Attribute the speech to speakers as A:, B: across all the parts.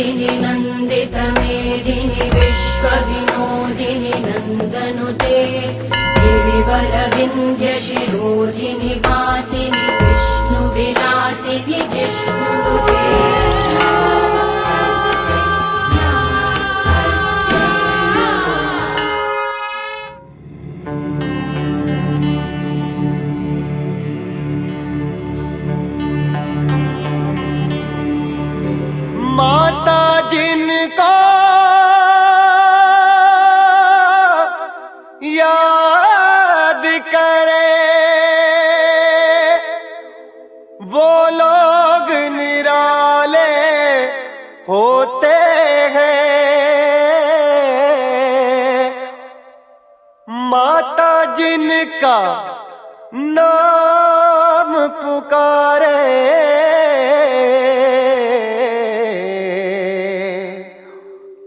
A: मेदिनि नन्दितमेदिनि विश्वविनोदिनि नन्दनुते गिरिवरविन्ध्यशिरोधिनि वासिनि विष्णुविलासिनि जिष्णुनुते।
B: माता जिनका याद करे वो लोग निराले होते हैं। माता जिनका नाम पुकारे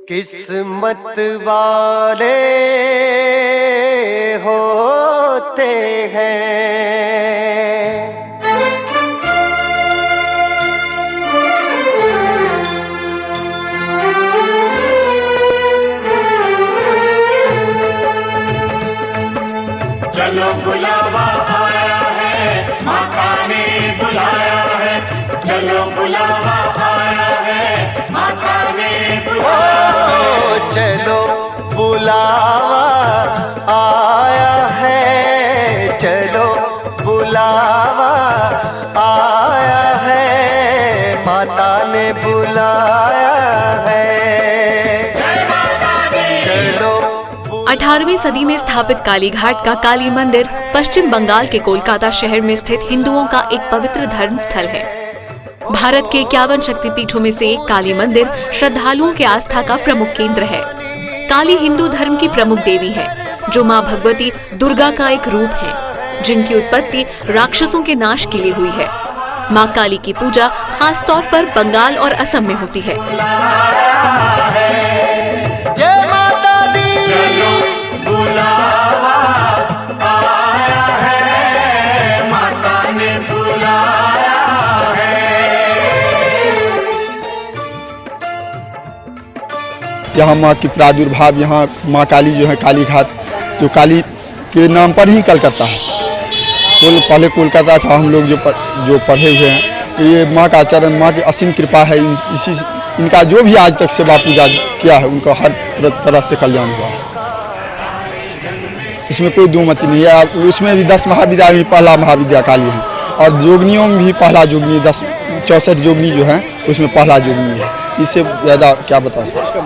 B: किस्मत वाले होते हैं।
C: चलो बुलावा आया है, माता ने बुलाया है। चलो बुलावा आया है, माता ने बुलाया है।
B: चलो बुलावा आया है, चलो बुलावा आया है, माता ने बुलाया है। चलो
D: 18वीं सदी में स्थापित कालीघाट का काली मंदिर पश्चिम बंगाल के कोलकाता शहर में स्थित हिंदुओं का एक पवित्र धर्म स्थल है। भारत के 51 शक्तिपीठों में से एक काली मंदिर श्रद्धालुओं के आस्था का प्रमुख केंद्र है। काली हिंदू धर्म की प्रमुख देवी है, जो मां भगवती दुर्गा का एक रूप है, जिनकी उत्पत्ति राक्षसों के नाश के लिए हुई है। मां काली की पूजा खास तौर पर बंगाल और असम में होती है।
B: जय माता दी।
C: चलो बुलावा आया है, माता ने बुलाया है।
E: यहाँ माँ की प्रादुर्भाव, यहाँ माँ काली जो है कालीघाट, जो काली के नाम पर ही कलकत्ता है। पहले कोलकाता था। हम लोग जो पढ़े हुए हैं, ये माँ का चरण, माँ की असीम कृपा है। इनका जो भी आज तक सेवा पूजा किया है, उनका हर तरह से कल्याण हुआ है। इसमें कोई दो मत नहीं है। उसमें भी 10 महाविद्या में पहला महाविद्या काली है, और जोगनियों में भी पहला जोगनी, 64 जोगनी जो है उसमें पहला जोगनी है। इससे ज़्यादा क्या बता सकते।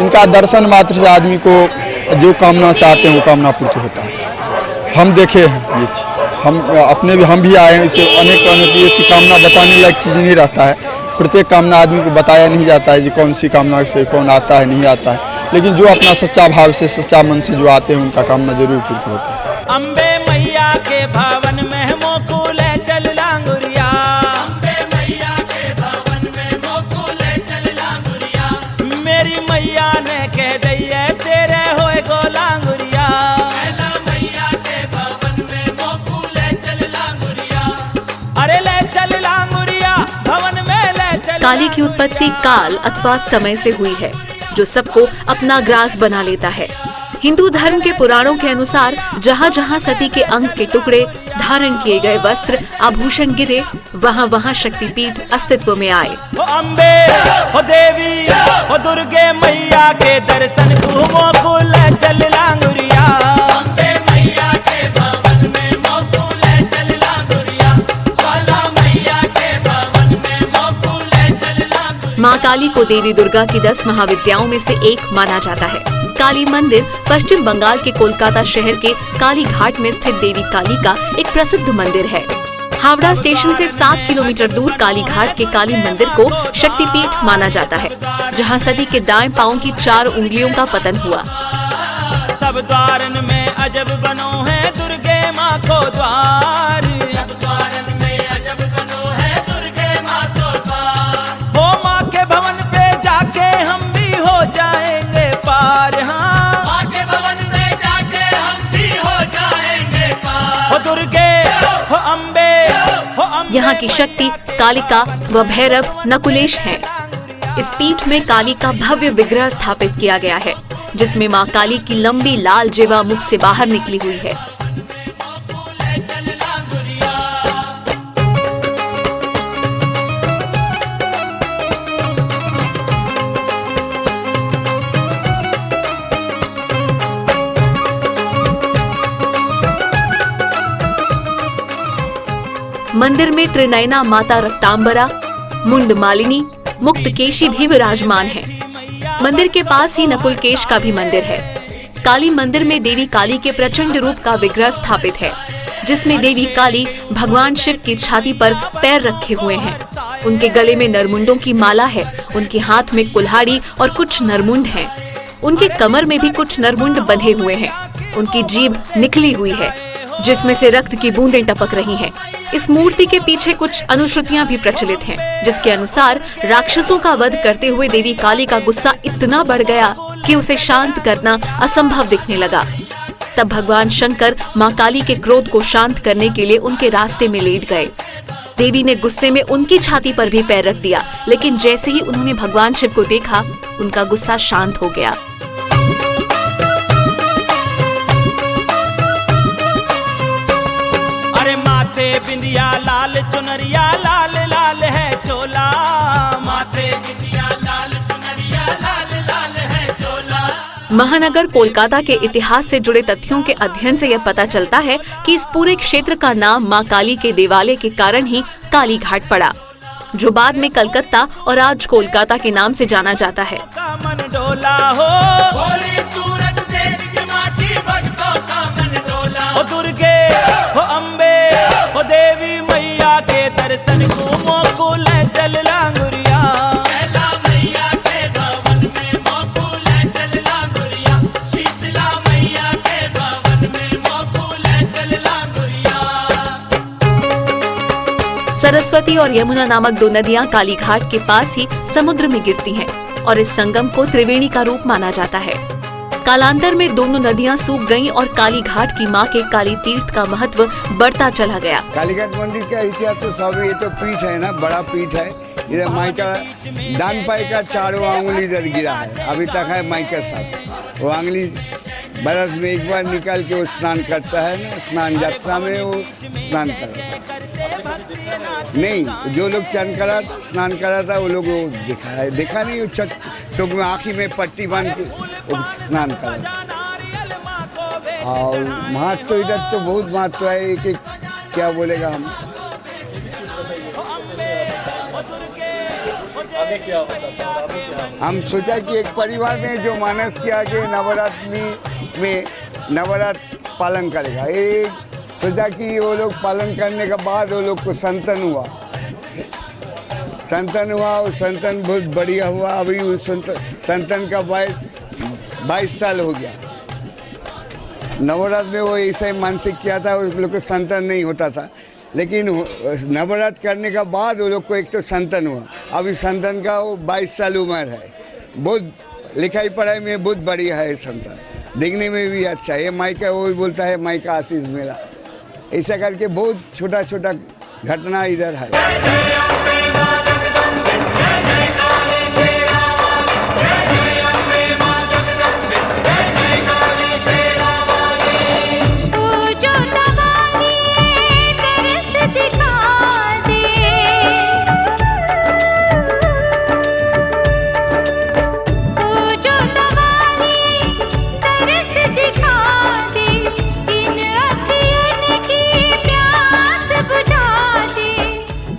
E: इनका दर्शन मात्र से आदमी को जो कामना से आते हैं वो कामना पूर्ति होता है। हम देखे हैं ये चीज़, हम भी आए हैं। इसे अनेक ये चीज कामना बताने लायक चीज़ नहीं रहता है। प्रत्येक कामना आदमी को बताया नहीं जाता है कि कौन सी कामना से कौन आता है नहीं आता है, लेकिन जो अपना सच्चा भाव से सच्चा मन से जो आते हैं उनका कामना जरूर पूर्ण होता है।
F: अम्बे मैया के भवन में मोकुल चल लांगुरिया, अम्बे मैया के भवन में मोकुल चल लांगुरिया। मेरी मैया ने कह दिया तेरे होए गो लांगुरिया, मैया के भवन में मोकुल चल लांगुरिया। अरे ले चल लांगुरिया भवन में ले चल।
D: काली की उत्पत्ति काल अथवा समय से हुई है, जो सबको अपना ग्रास बना लेता है। हिंदू धर्म के पुराणों के अनुसार जहाँ जहाँ सती के अंग के टुकड़े, धारण किए गए वस्त्र, आभूषण गिरे, वहाँ वहाँ शक्तिपीठ अस्तित्व में आए।
F: ओ अम्बे, ओ देवी, ओ दुर्गे मैया के दर्शन घूमो कुल चल लांगुरिया। अम्बे मैया के भवन में मोकुल चल लांगुरिया, ज्वाला मैया के भवन में मोकुल चल लांगुरिया।
D: माँ काली को देवी दुर्गा की 10 महाविद्याओं में से एक माना जाता है। काली मंदिर पश्चिम बंगाल के कोलकाता शहर के कालीघाट में स्थित देवी काली का एक प्रसिद्ध मंदिर है। हावड़ा स्टेशन से 7 किलोमीटर दूर कालीघाट के काली मंदिर को शक्तिपीठ माना जाता है, जहां सती के दाएं पांव की 4 उंगलियों का पतन हुआ।
F: सब द्वारन में अजब बनो है दुर्गे माँ को द्वार, सब द्वारन में अजब बनो है दुर्गे माँ को द्वार। हो माँ के भवन पे जाके हम भी हो जाएंगे पार। हाँ, माँ के भवन में जाके हम भी हो जाएंगे पार। हो दुर्गे, हो अम्बे, हो
D: यहाँ की शक्ति कालिका व भैरव नकुलेश हैं। इस पीठ में काली का भव्य विग्रह स्थापित किया गया है, जिसमें मां काली की लंबी लाल जिह्वा मुख से बाहर निकली हुई है। मंदिर में त्रिनयना माता रक्तांबरा, मुंड मालिनी, मुक्तकेशी भी विराजमान है। मंदिर के पास ही नकुलकेश का भी मंदिर है। काली मंदिर में देवी काली के प्रचंड रूप का विग्रह स्थापित है, जिसमें देवी काली भगवान शिव की छाती पर पैर रखे हुए हैं। उनके गले में नरमुंडों की माला है, उनके हाथ में कुल्हाड़ी और कुछ नरमुंड हैं। उनके कमर में भी कुछ नरमुंड बंधे हुए हैं। उनकी जीभ निकली हुई है, जिसमें से रक्त की बूंदें टपक रही हैं। इस मूर्ति के पीछे कुछ अनुश्रुतियां भी प्रचलित हैं, जिसके अनुसार राक्षसों का वध करते हुए देवी काली का गुस्सा इतना बढ़ गया कि उसे शांत करना असंभव दिखने लगा। तब भगवान शंकर मां काली के क्रोध को शांत करने के लिए उनके रास्ते में लेट गए। देवी ने गुस्से में उनकी छाती पर भी पैर रख दिया, लेकिन जैसे ही उन्होंने भगवान शिव को देखा, उनका गुस्सा शांत हो गया।
F: बिंदिया लाल चुनरिया लाल लाल है चोला, माथे बिंदिया लाल चुनरिया लाल लाल है चोला।
D: महानगर कोलकाता के इतिहास से जुड़े तथ्यों के अध्ययन से यह पता चलता है कि इस पूरे क्षेत्र का नाम मां काली के देवालय के कारण ही काली घाट पड़ा, जो बाद में कलकत्ता और आज कोलकाता के नाम से जाना जाता है।
F: दुर्गे हो अम्बे हो देवी मैया के दर्शन को मोकुल चल लांगुरिया, मैया के भवन में मोकुल चल लांगुरिया, शीतला मैया के भवन में मोकुल चल लांगुरिया।
D: सरस्वती और यमुना नामक दो नदियां काली घाट के पास ही समुद्र में गिरती हैं और इस संगम को त्रिवेणी का रूप माना जाता है। कालांतर में दोनों नदियां सूख गईं और काली घाट की मां के काली तीर्थ का महत्व बढ़ता चला गया।
G: कालीघाट मंदिर का इतिहास तो सब, ये तो पीठ है ना, बड़ा पीठ है। इधर माई का दान पाई का 4 आंगुली इधर गिरा है, अभी तक है माई के साथ। वो आंगुली बरस में एक बार निकाल के वो स्नान करता है ना, स्नान यात्रा में वो स्नान करता है। नहीं, जो लोग स्नान करा था वो लोग देखा है, देखा नहीं, वो चौक में आँखी में पट्टी बांध के स्नान करा। और महत्व तो इधर तो बहुत महत्व है कि क्या बोलेगा हम। हम सोचा कि एक परिवार में जो मानस किया कि नवरात्रि में नवरात्र पालन करेगा, एक सोचा कि वो लोग पालन करने के बाद वो लोग को संतान हुआ और संतान बहुत बढ़िया हुआ। अभी उस संतान का 22 साल हो गया। नवरात्र में वो ऐसे मानसिक किया था, उस लोग को संतान नहीं होता था, लेकिन नवरात्र करने के बाद वो लोग को एक तो संतान हुआ। अभी संतान का वो 22 साल उम्र है। बहुत लिखाई पढ़ाई में बहुत बढ़िया है संतान, देखने में भी अच्छा है। माई का वो भी बोलता है माई का आशीष मेरा, ऐसा करके बहुत छोटा छोटा घटना इधर है।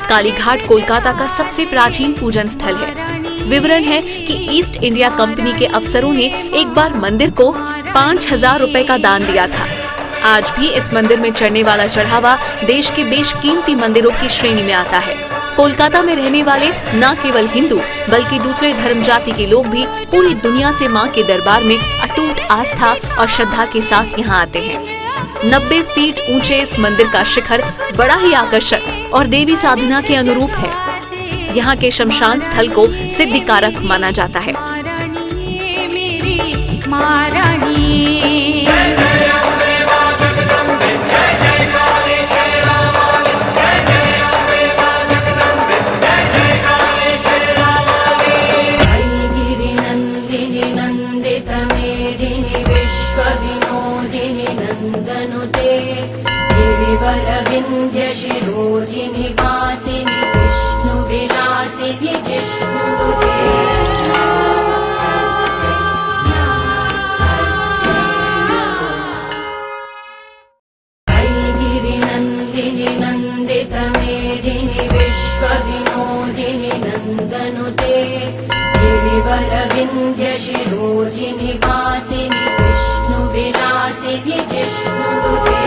D: काली घाट कोलकाता का सबसे प्राचीन पूजन स्थल है। विवरण है कि ईस्ट इंडिया कंपनी के अफसरों ने एक बार मंदिर को 5000 रुपए का दान दिया था। आज भी इस मंदिर में चढ़ने वाला चढ़ावा देश के बेशकीमती मंदिरों की श्रेणी में आता है। कोलकाता में रहने वाले न केवल हिंदू बल्कि दूसरे धर्म जाति के लोग भी पूरी दुनिया से मां के दरबार में अटूट आस्था और श्रद्धा के साथ यहाँ आते हैं। 90 फीट ऊंचे इस मंदिर का शिखर बड़ा ही आकर्षक और देवी साधना के अनुरूप है। यहाँ के शमशान स्थल को सिद्धिकारक माना जाता है।
A: शिरोधिनि वासिनि विष्णुविलासिनि जिष्णुते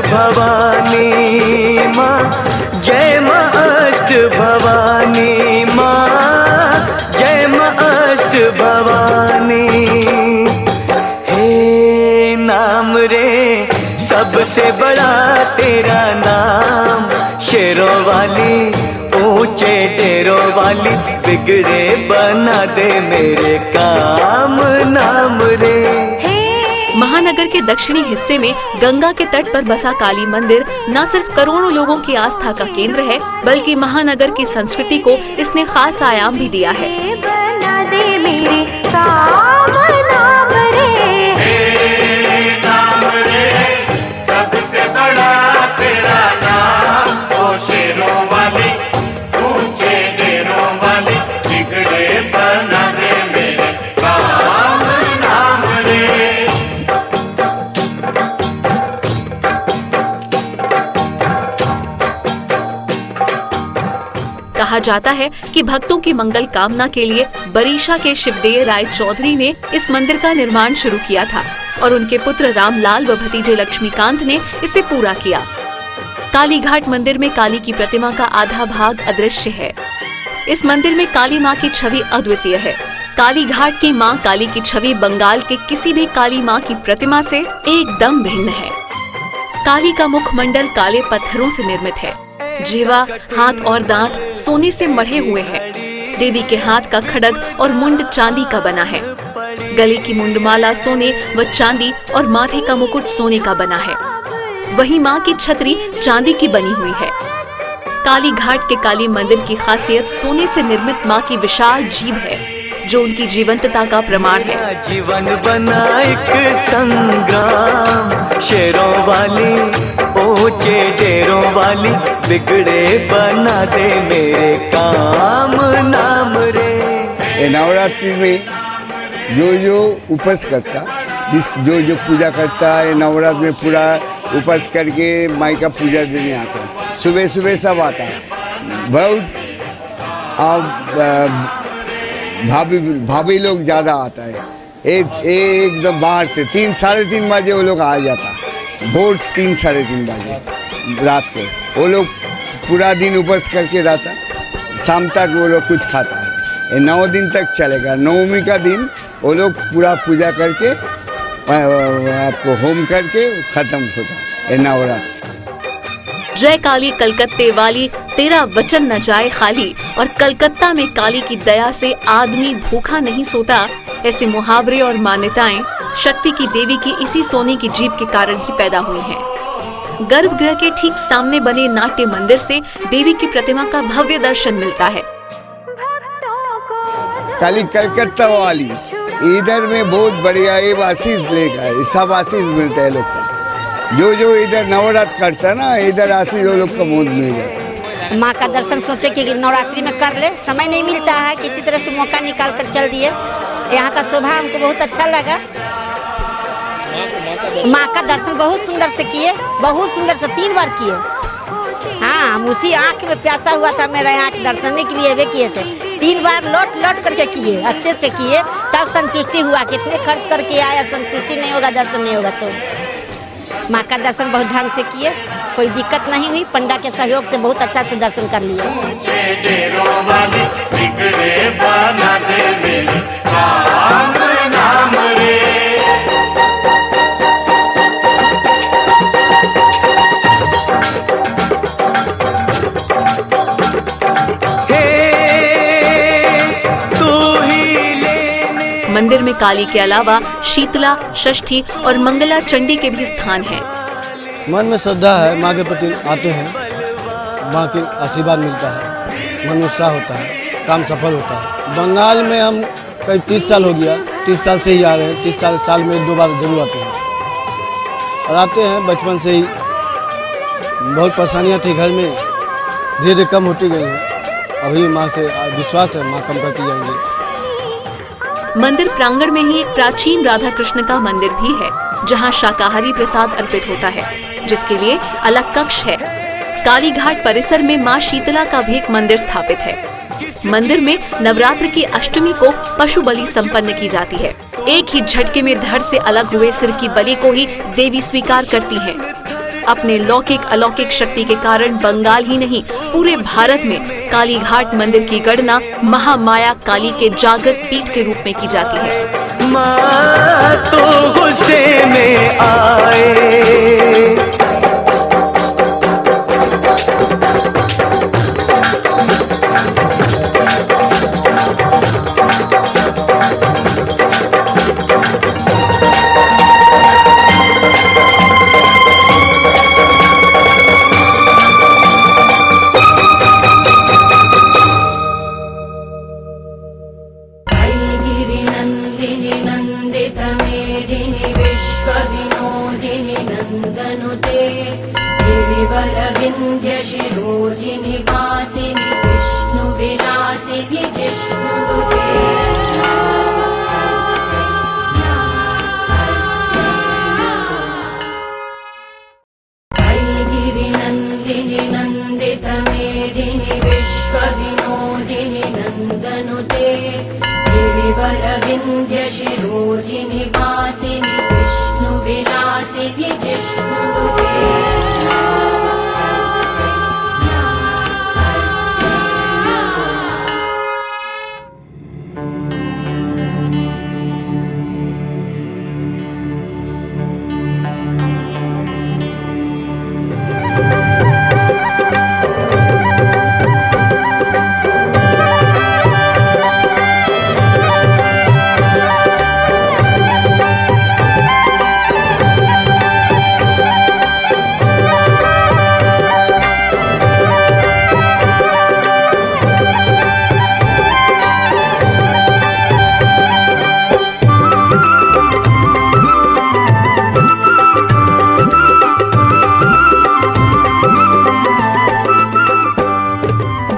B: भवानी माँ, जय माँ अष्ट भवानी माँ, जय माँ अष्ट भवानी। हे नाम रे सबसे बड़ा तेरा नाम, शेरों वाली ऊंचे डेरों वाली, बिगड़े बना दे मेरे काम, नाम रे।
D: महानगर के दक्षिणी हिस्से में गंगा के तट पर बसा काली मंदिर न सिर्फ करोड़ों लोगों की आस्था का केंद्र है, बल्कि महानगर की संस्कृति को इसने खास आयाम भी दिया है।
H: बना दे मेरे काम, नाम रे।
C: नाम रे सबसे बड़ा तेरा नाम, ओ शेरों वाली ऊंचे डेरों वाली, बिगड़े बना दे मेरे काम, नाम रे।
D: कहा जाता है कि भक्तों की मंगल कामना के लिए बरीशा के शिवदेव राय चौधरी ने इस मंदिर का निर्माण शुरू किया था और उनके पुत्र रामलाल व भतीजे लक्ष्मीकांत ने इसे पूरा किया। काली घाट मंदिर में काली की प्रतिमा का आधा भाग अदृश्य है। इस मंदिर में काली माँ की छवि अद्वितीय है। काली घाट की माँ काली की छवि बंगाल के किसी भी काली माँ की प्रतिमा से एकदम भिन्न है। काली का मुखमंडल काले पत्थरों से निर्मित है। जीवा, हाथ और दांत सोने से मढ़े हुए हैं। देवी के हाथ का खड्ग और मुंड चांदी का बना है। गले की मुंडमाला सोने व चांदी और माथे का मुकुट सोने का बना है। वहीं माँ की छतरी चांदी की बनी हुई है। काली घाट के काली मंदिर की खासियत सोने से निर्मित माँ की विशाल जीभ है, जो उनकी जीवंतता का प्रमाण है।
B: जीवन बना एक संग्राम, शेरों वाली ऊंचे डेरों वाली, बिगड़े बना दे मेरे काम, नाम रे।
G: ये नवरात्रि में जो उपवास करता, जो पूजा करता है, नवरात्र में पूरा उपवास करके माई का पूजा देने आता है। सुबह सुबह सब आता है, बहुत भाभी लोग ज़्यादा आता है। एकदम बाहर से 3 साढ़े 3 बजे वो लोग आ जाता, भोर 3 साढ़े 3 बजे रात को। वो लोग पूरा दिन उपवास करके रहता, शाम तक वो लोग कुछ खाता है। ये 9 दिन तक चलेगा। नवमी का दिन वो लोग पूरा पूजा करके आपको होम करके ख़त्म होता है नवरात्र।
D: जय काली कलकत्ते वाली, तेरा वचन न जाए खाली, और कलकत्ता में काली की दया से आदमी भूखा नहीं सोता, ऐसे मुहावरे और मान्यताएं शक्ति की देवी की इसी सोने की जीभ के कारण ही पैदा हुई हैं। गर्भगृह के ठीक सामने बने नाट्य मंदिर से देवी की प्रतिमा का भव्य दर्शन मिलता है।
G: काली कलकत्ता वाली इधर में बहुत बढ़िया ये आशीष लेगा, सब आशीष मिलता है लोग का। जो इधर नवरात्र करता है ना, इधर आशीष वो लोग का मोद मिल जाता है।
I: माँ का दर्शन सोचे कि नवरात्रि में कर ले, समय नहीं मिलता है, किसी तरह से मौका निकाल कर चल दिए। यहाँ का शोभा हमको बहुत अच्छा लगा। माँ का दर्शन बहुत सुंदर से किए, बहुत सुंदर से 3 बार किए। हाँ, हम उसी आँख में प्यासा हुआ था, मेरा आँख दर्शन के लिए वे किए थे। 3 बार लौट करके किए, अच्छे से किए, तब संतुष्टि हुआ। कितने खर्च करके आया, संतुष्टि नहीं होगा, दर्शन नहीं होगा। तो माँ का दर्शन बहुत ढंग से किए, कोई दिक्कत नहीं हुई। पंडा के सहयोग से बहुत अच्छा से दर्शन कर लिए।
D: मंदिर में काली के अलावा शीतला, षष्ठी और मंगला चंडी के भी स्थान हैं।
J: मन में श्रद्धा है, माँ के प्रति आते हैं, माँ के आशीर्वाद मिलता है, मन में उत्साह होता है, काम सफल होता है। बंगाल में हम करीब 30 साल हो गया, 30 साल से ही आ रहे हैं। 30 साल में 1-2 बार जरूर आते हैं और आते हैं। बचपन से ही बहुत परेशानियाँ थी घर में, धीरे धीरे कम होती गई हैं। अभी माँ से विश्वास है, माँ कम करती जाएंगी।
D: मंदिर प्रांगण में ही एक प्राचीन राधा कृष्ण का मंदिर भी है, जहां शाकाहारी प्रसाद अर्पित होता है, जिसके लिए अलग कक्ष है। काली घाट परिसर में मां शीतला का भी एक मंदिर स्थापित है। मंदिर में नवरात्र की अष्टमी को पशु बलि संपन्न की जाती है। एक ही झटके में धड़ से अलग हुए सिर की बलि को ही देवी स्वीकार करती हैं। अपने लौकिक अलौकिक शक्ति के कारण बंगाल ही नहीं, पूरे भारत में काली घाट मंदिर की गणना महामाया काली के जागृत पीठ के रूप में की जाती है।
B: माँ तो गुस्से में आए,
A: नन्दितमेदिनि विश्वविनोदिनि नन्दनुते गिरिवरविन्ध्यशिरोधिनि वासिनि विष्णुविलासिनि जिष्णुनुते। गिरिनन्दिनि नन्दितमेदिनि विश्वविनोदिनि नन्दनुते गिरिवरविन्ध्यशिरोधिनि वासिनि विष्णुविलासिनि जिष्णुनुते।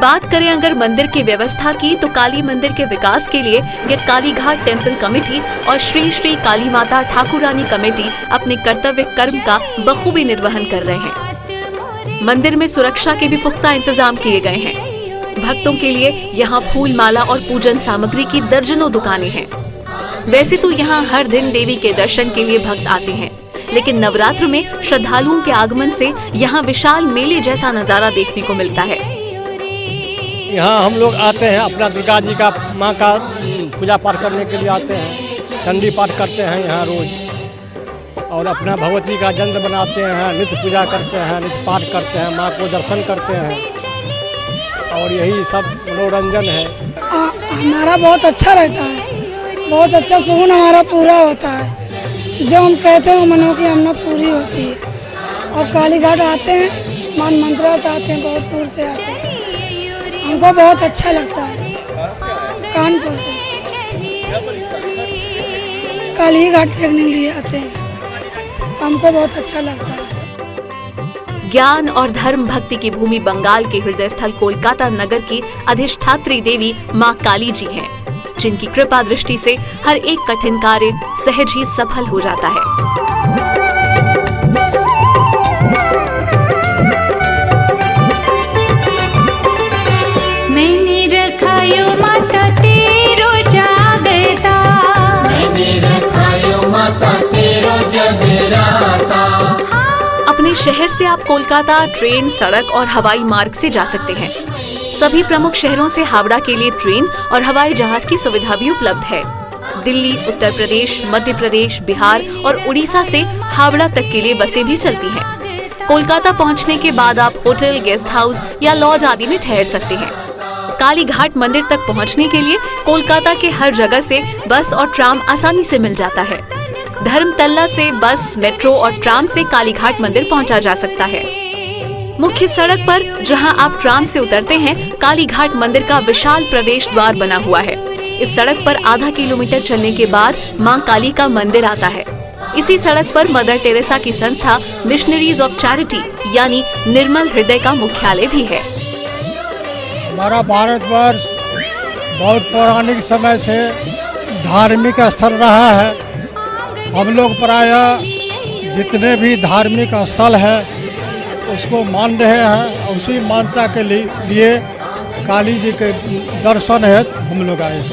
D: बात करें अगर मंदिर की व्यवस्था की, तो काली मंदिर के विकास के लिए ये काली घाट टेम्पल कमेटी और श्री श्री काली माता ठाकुरानी कमेटी अपने कर्तव्य कर्म का बखूबी निर्वहन कर रहे हैं। मंदिर में सुरक्षा के भी पुख्ता इंतजाम किए गए हैं। भक्तों के लिए यहाँ फूल माला और पूजन सामग्री की दर्जनों दुकानें हैं। वैसे तो यहाँ हर दिन देवी के दर्शन के लिए भक्त आते हैं, लेकिन नवरात्र में श्रद्धालुओं के आगमन से यहाँ विशाल मेले जैसा नजारा देखने को मिलता है।
J: यहाँ हम लोग आते हैं, अपना दुर्गा जी का माँ का पूजा पाठ करने के लिए आते हैं। चंडी पाठ करते हैं यहाँ रोज, और अपना भगवती का जन्म बनाते हैं, नित्य पूजा करते हैं, नित्य पाठ करते हैं, माँ को दर्शन करते हैं, और यही सब मनोरंजन है।
K: हमारा बहुत अच्छा रहता है, बहुत अच्छा सुकून हमारा पूरा होता है। जो हम कहते हैं वो मनों की हमने पूरी होती है। और काली घाट आते हैं, मान मंत्रा से आते हैं, बहुत दूर से आते हैं, हमको बहुत अच्छा लगता है। कानपुर से काली घाट देखने के लिए आते हैं, हमको बहुत अच्छा लगता है।
D: ज्ञान और धर्म भक्ति की भूमि बंगाल के हृदय स्थल कोलकाता नगर की अधिष्ठात्री देवी माँ काली जी हैं, जिनकी कृपा दृष्टि से हर एक कठिन कार्य सहज ही सफल हो जाता है।
H: मैंने रखायो माता तेरो जागता,
C: मैंने रखायो माता तेरो जगराता।
D: अपने शहर से आप कोलकाता ट्रेन, सड़क और हवाई मार्ग से जा सकते हैं। सभी प्रमुख शहरों से हावड़ा के लिए ट्रेन और हवाई जहाज की सुविधा भी उपलब्ध है। दिल्ली, उत्तर प्रदेश, मध्य प्रदेश, बिहार और उड़ीसा से हावड़ा तक के लिए बसें भी चलती हैं। कोलकाता पहुंचने के बाद आप होटल, गेस्ट हाउस या लॉज आदि में ठहर सकते हैं। काली घाट मंदिर तक पहुंचने के लिए कोलकाता के हर जगह से बस और ट्राम आसानी से मिल जाता है। धर्मतल्ला से बस, मेट्रो और ट्राम से काली घाट मंदिर पहुंचा जा सकता है। मुख्य सड़क पर जहां आप ट्राम से उतरते हैं, काली घाट मंदिर का विशाल प्रवेश द्वार बना हुआ है। इस सड़क पर आधा किलोमीटर चलने के बाद मां काली का मंदिर आता है। इसी सड़क पर मदर टेरेसा की संस्था मिशनरीज ऑफ चैरिटी यानी निर्मल हृदय का मुख्यालय भी है।
J: हमारा भारतवर्ष बहुत पौराणिक समय से धार्मिक स्थल रहा है। हम लोग प्रायः जितने भी धार्मिक स्थल है उसको मान रहे हैं और उसी मान्यता के लिए काली जी के दर्शन है हम लोग आए हैं।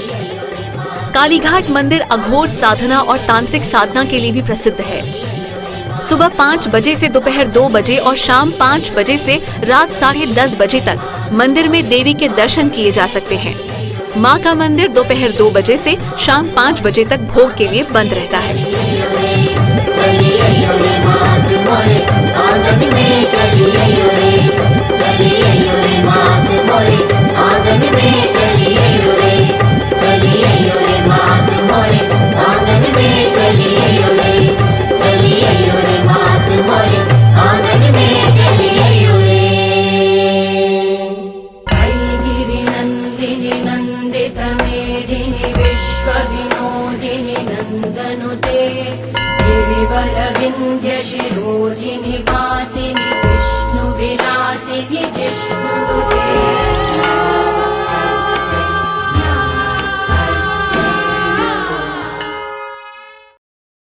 D: काली घाट मंदिर अघोर साधना और तांत्रिक साधना के लिए भी प्रसिद्ध है। सुबह 5 बजे से दोपहर 2 बजे और शाम 5 बजे से रात 10:30 बजे तक मंदिर में देवी के दर्शन किए जा सकते हैं। मां का मंदिर दोपहर 2 बजे से शाम 5 बजे तक भोग के लिए बंद रहता है।
A: गिरिनन्दिनि नन्दितमेदिनि विश्वविनोदिनि नन्दनुते गिरिवरविन्ध्यशिरोधिनि वासिनि विष्णुविलासिनि जिष्णुनुते